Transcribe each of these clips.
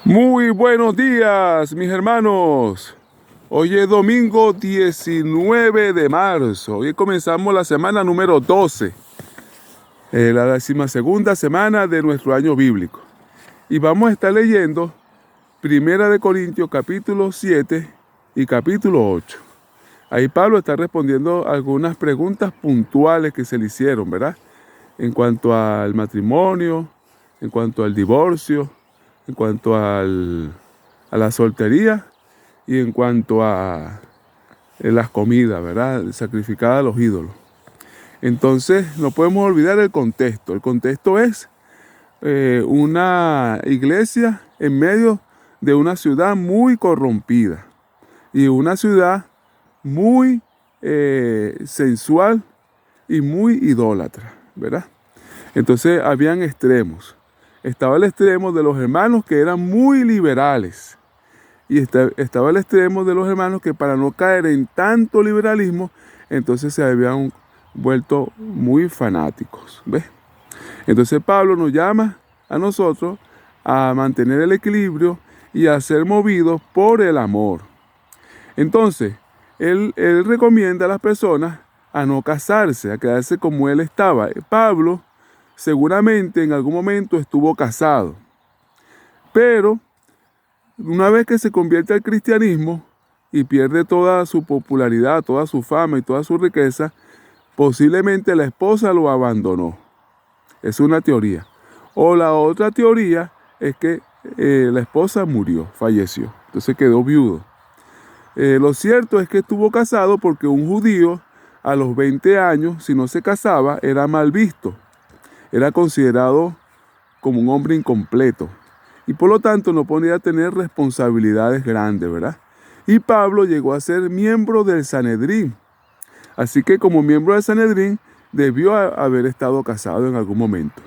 Muy buenos días, mis hermanos. Hoy es domingo 19 de marzo. Hoy comenzamos la semana número 12, la 12ª semana de nuestro año bíblico. Y vamos a estar leyendo Primera de Corintios capítulo 7 y capítulo 8. Ahí Pablo está respondiendo algunas preguntas puntuales que se le hicieron, ¿verdad? En cuanto al matrimonio, en cuanto al divorcio, en cuanto a la soltería y en cuanto a las comidas, ¿verdad? Sacrificadas a los ídolos. Entonces, no podemos olvidar el contexto. El contexto es una iglesia en medio de una ciudad muy corrompida y una ciudad muy sensual y muy idólatra, ¿verdad? Entonces, habían extremos. Estaba el extremo de los hermanos que eran muy liberales. Y estaba el extremo de los hermanos que para no caer en tanto liberalismo, entonces se habían vuelto muy fanáticos. ¿Ves? Entonces Pablo nos llama a nosotros a mantener el equilibrio y a ser movidos por el amor. Entonces, él recomienda a las personas a no casarse, a quedarse como él estaba. Pablo seguramente en algún momento estuvo casado, pero una vez que se convierte al cristianismo y pierde toda su popularidad, toda su fama y toda su riqueza, posiblemente la esposa lo abandonó. Es una teoría. O la otra teoría es que la esposa murió, falleció, entonces quedó viudo. Lo cierto es que estuvo casado porque un judío a los 20 años, si no se casaba, era mal visto. Era considerado como un hombre incompleto y por lo tanto no podía tener responsabilidades grandes, ¿verdad? Y Pablo llegó a ser miembro del Sanedrín. Así que como miembro del Sanedrín debió haber estado casado en algún momento.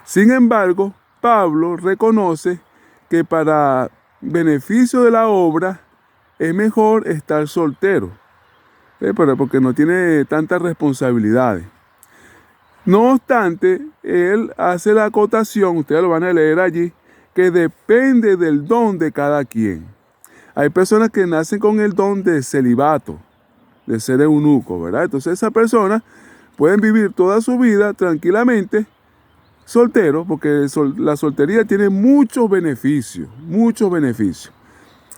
Sin embargo, Pablo reconoce que para beneficio de la obra es mejor estar soltero, porque no tiene tantas responsabilidades. No obstante, él hace la acotación, ustedes lo van a leer allí, que depende del don de cada quien. Hay personas que nacen con el don de celibato, de ser eunuco, ¿verdad? Entonces esas personas pueden vivir toda su vida tranquilamente solteros, porque la soltería tiene muchos beneficios, muchos beneficios.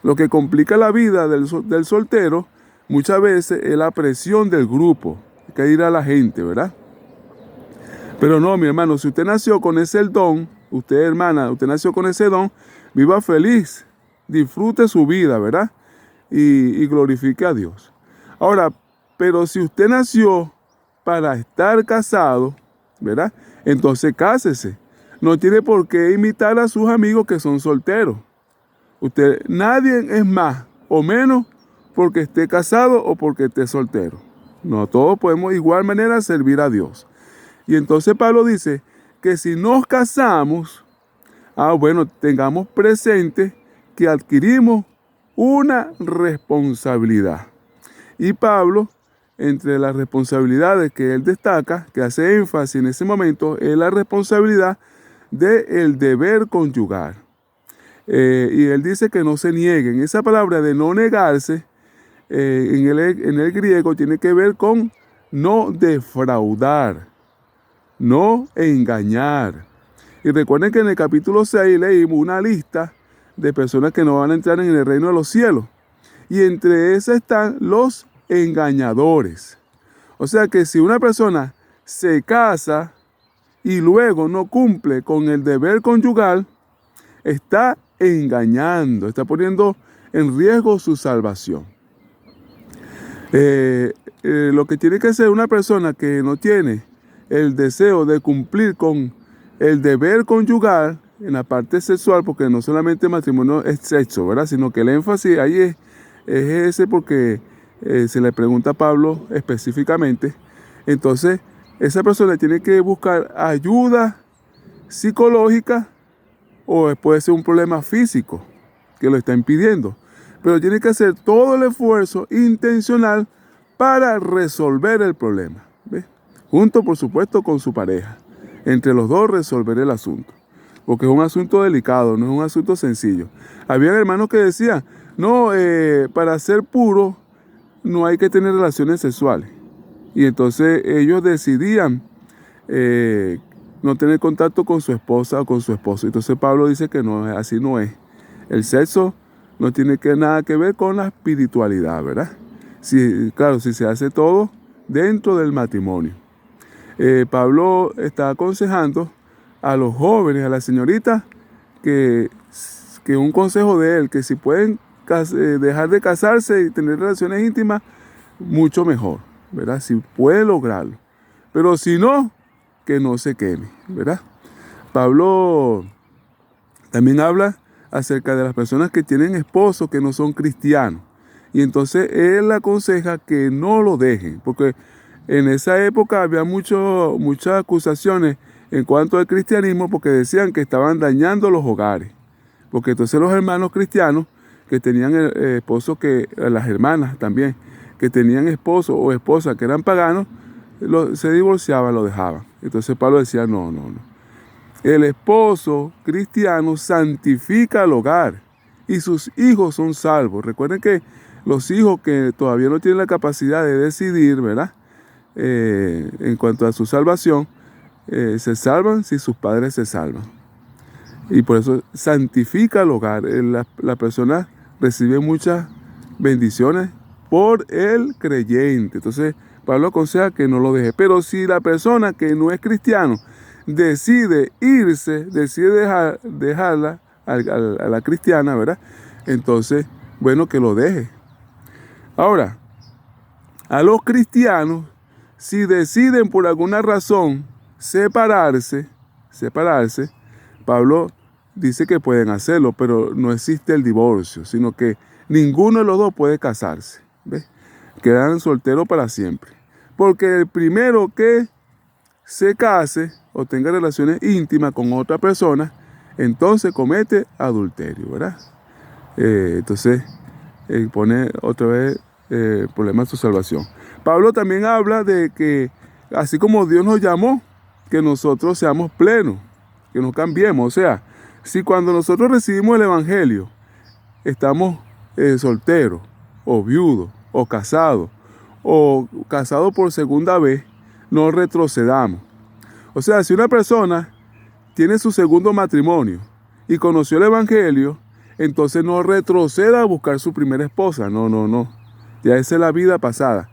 Lo que complica la vida del soltero muchas veces es la presión del grupo, que dirá la gente, ¿verdad? Pero no, mi hermano, si usted nació con ese don, usted hermana, usted nació con ese don, viva feliz, disfrute su vida, ¿verdad? Y glorifique a Dios. Ahora, pero si usted nació para estar casado, ¿verdad? Entonces cásese. No tiene por qué imitar a sus amigos que son solteros. Nadie es más o menos porque esté casado o porque esté soltero. No, todos podemos de igual manera servir a Dios. Y entonces Pablo dice que si nos casamos, tengamos presente que adquirimos una responsabilidad. Y Pablo, entre las responsabilidades que él destaca, que hace énfasis en ese momento, es la responsabilidad del deber conyugal. Y él dice que no se nieguen. Esa palabra de no negarse, en el griego, tiene que ver con no defraudar, no engañar. Y recuerden que en el capítulo 6 leímos una lista de personas que no van a entrar en el reino de los cielos. Y entre esas están los engañadores. O sea que si una persona se casa y luego no cumple con el deber conyugal, está engañando, está poniendo en riesgo su salvación. Lo que tiene que hacer una persona que no tiene el deseo de cumplir con el deber conyugal en la parte sexual, porque no solamente matrimonio es sexo, ¿verdad? Sino que el énfasis ahí es ese, porque se le pregunta a Pablo específicamente. Entonces, esa persona tiene que buscar ayuda psicológica o puede ser un problema físico que lo está impidiendo. Pero tiene que hacer todo el esfuerzo intencional para resolver el problema, ¿ves? Junto, por supuesto, con su pareja. Entre los dos resolver el asunto. porque es un asunto delicado, no es un asunto sencillo. Había hermanos que decían, no, para ser puro no hay que tener relaciones sexuales. Y entonces ellos decidían no tener contacto con su esposa o con su esposo. Entonces Pablo dice que no, así no es. El sexo no tiene nada que ver con la espiritualidad, ¿verdad? Claro, si se hace todo dentro del matrimonio. Pablo está aconsejando a los jóvenes, a las señoritas, que un consejo de él, que si pueden dejar de casarse y tener relaciones íntimas, mucho mejor, ¿verdad? Si puede lograrlo. Pero si no, que no se queme, ¿verdad? Pablo también habla acerca de las personas que tienen esposos que no son cristianos. Y entonces él aconseja que no lo dejen, porque en esa época había muchas acusaciones en cuanto al cristianismo, porque decían que estaban dañando los hogares. Porque entonces los hermanos cristianos que tenían esposos, las hermanas también, que tenían esposos o esposas que eran paganos, se divorciaban, lo dejaban. Entonces Pablo decía, no. El esposo cristiano santifica el hogar y sus hijos son salvos. Recuerden que los hijos que todavía no tienen la capacidad de decidir, ¿verdad? En cuanto a su salvación, se salvan si sus padres se salvan. Y por eso santifica el hogar. La persona recibe muchas bendiciones por el creyente. Entonces Pablo aconseja que no lo deje. Pero si la persona que no es cristiano decide irse, decide dejarla a la cristiana, ¿verdad? Entonces, bueno, que lo deje. Ahora, a los cristianos, si deciden por alguna razón separarse, Pablo dice que pueden hacerlo, pero no existe el divorcio, sino que ninguno de los dos puede casarse, ¿ves? Quedan solteros para siempre. Porque el primero que se case o tenga relaciones íntimas con otra persona, entonces comete adulterio, ¿verdad? Entonces pone otra vez problema de su salvación. Pablo también habla de que así como Dios nos llamó, que nosotros seamos plenos, que nos cambiemos. O sea, si cuando nosotros recibimos el evangelio estamos solteros o viudos o casados por segunda vez, no retrocedamos. O sea, si una persona tiene su segundo matrimonio y conoció el evangelio, entonces no retroceda a buscar su primera esposa. No. Ya esa es la vida pasada.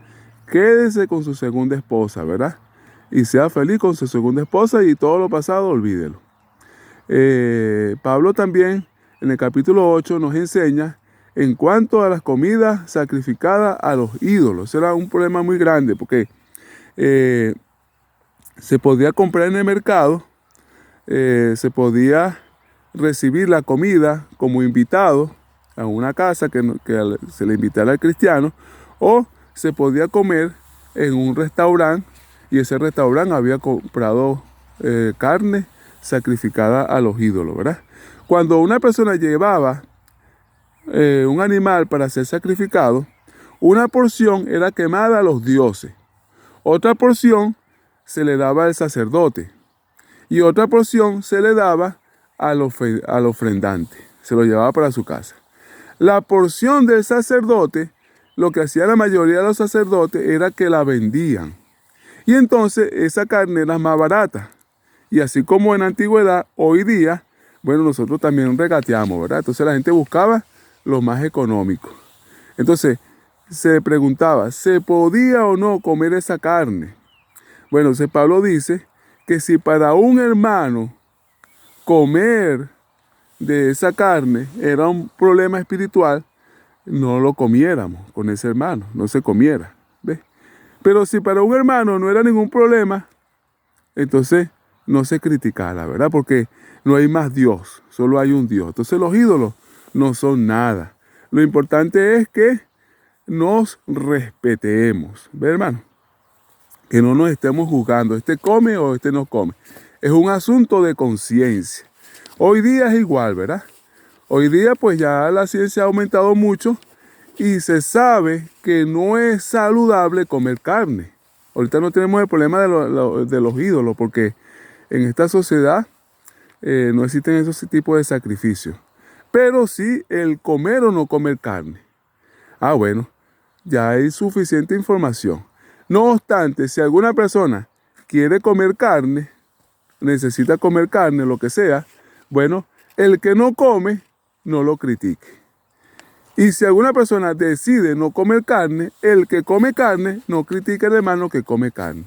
Quédese con su segunda esposa, ¿verdad? Y sea feliz con su segunda esposa y todo lo pasado, olvídelo. Pablo también en el capítulo 8 nos enseña en cuanto a las comidas sacrificadas a los ídolos. Ese era un problema muy grande porque se podía comprar en el mercado, se podía recibir la comida como invitado a una casa que se le invitara al cristiano, o se podía comer en un restaurante y ese restaurante había comprado carne sacrificada a los ídolos, ¿verdad? Cuando una persona llevaba un animal para ser sacrificado, una porción era quemada a los dioses, otra porción se le daba al sacerdote y otra porción se le daba al ofrendante, se lo llevaba para su casa. La porción del sacerdote, lo que hacía la mayoría de los sacerdotes era que la vendían. Y entonces esa carne era más barata. Y así como en la antigüedad, hoy día, bueno, nosotros también regateamos, ¿verdad? Entonces la gente buscaba lo más económico. Entonces se preguntaba, ¿se podía o no comer esa carne? Bueno, entonces Pablo dice que si para un hermano comer de esa carne era un problema espiritual, no lo comiéramos con ese hermano, no se comiera, ¿ves? Pero si para un hermano no era ningún problema, entonces no se criticara, ¿verdad? Porque no hay más Dios, solo hay un Dios. Entonces los ídolos no son nada. Lo importante es que nos respetemos, ¿ves, hermano? Que no nos estemos juzgando, este come o este no come. Es un asunto de conciencia. Hoy día es igual, ¿verdad? Hoy día pues ya la ciencia ha aumentado mucho y se sabe que no es saludable comer carne. Ahorita no tenemos el problema de los ídolos porque en esta sociedad no existen esos tipos de sacrificios. Pero sí el comer o no comer carne. Ah, bueno, ya hay suficiente información. No obstante, si alguna persona quiere comer carne, necesita comer carne, lo que sea, bueno, el que no come, no lo critique. Y si alguna persona decide no comer carne, el que come carne, no critique al hermano que come carne.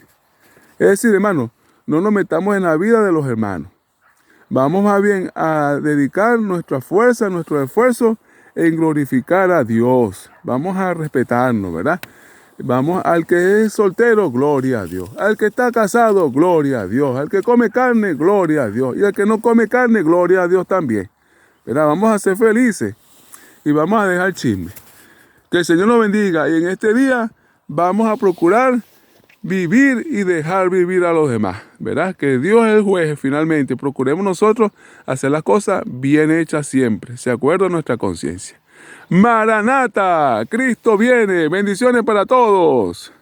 Es decir, hermano, no nos metamos en la vida de los hermanos. Vamos más bien a dedicar nuestra fuerza, nuestro esfuerzo en glorificar a Dios. Vamos a respetarnos, ¿verdad? Vamos, al que es soltero, gloria a Dios. Al que está casado, gloria a Dios. Al que come carne, gloria a Dios. Y al que no come carne, gloria a Dios también. ¿Verdad? Vamos a ser felices y vamos a dejar chisme. Que el Señor nos bendiga. Y en este día vamos a procurar vivir y dejar vivir a los demás, ¿verdad? Que Dios es el juez finalmente. Procuremos nosotros hacer las cosas bien hechas siempre, de acuerdo a nuestra conciencia. Maranata, Cristo viene. Bendiciones para todos.